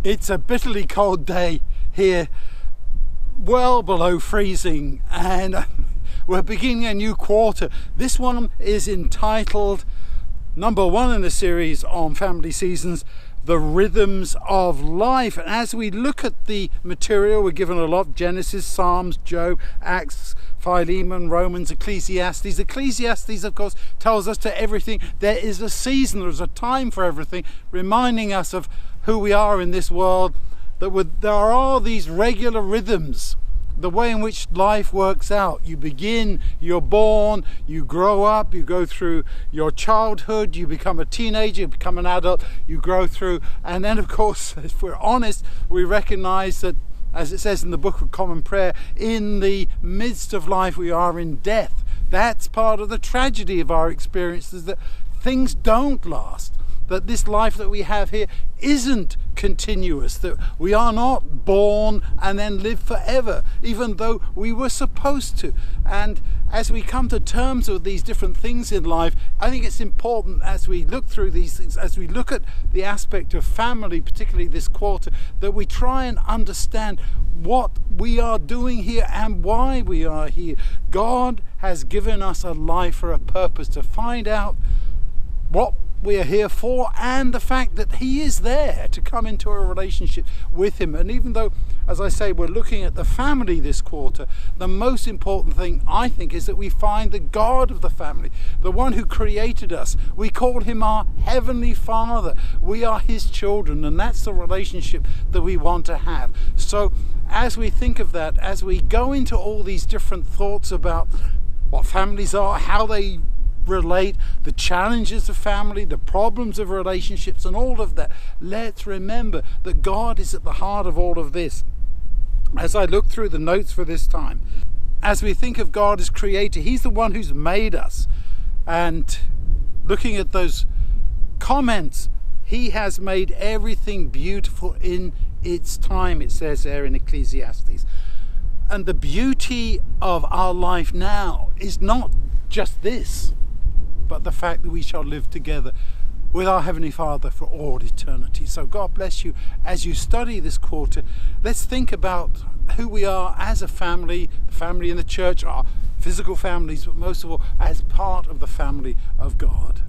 It's a bitterly cold day here, well below freezing, and we're beginning a new quarter. This one is entitled, number one in the series on family seasons, The Rhythms of Life. And as we look at the material, we're given a lot: Genesis, Psalms, Job, Acts, Philemon, Romans, Ecclesiastes. Ecclesiastes, of course, tells us to everything there is a season, there's a time for everything, reminding us of who we are in this world, that there are these regular rhythms, the way in which life works out. You begin, you're born, you grow up, you go through your childhood, you become a teenager, you become an adult, you grow through, and then of course, if we're honest, we recognize that, as it says in the Book of Common Prayer, in the midst of life we are in death. That's part of the tragedy of our experiences, that things don't last, that this life that we have here isn't continuous, that we are not born and then live forever, even though we were supposed to. And as we come to terms with these different things in life, I think it's important, as we look through these things, as we look at the aspect of family, particularly this quarter, that we try and understand what we are doing here and why we are here. God has given us a life for a purpose, to find out what we are here for, and the fact that he is there to come into a relationship with him. And even though, as I say, we're looking at the family this quarter, the most important thing, I think, is that we find the God of the family, the one who created us. We call him our Heavenly Father. We are his children, and that's the relationship that we want to have. So as we think of that, as we go into all these different thoughts about what families are, how they relate, the challenges of family, the problems of relationships, and all of that, let's remember that God is at the heart of all of this. As I look through the notes for this time, as we think of God as creator, he's the one who's made us. And looking at those comments, he has made everything beautiful in its time, it says there in Ecclesiastes. And the beauty of our life now is not just this, but the fact that we shall live together with our Heavenly Father for all eternity. So God bless you as you study this quarter. Let's think about who we are as a family, the family in the church, our physical families, but most of all as part of the family of God.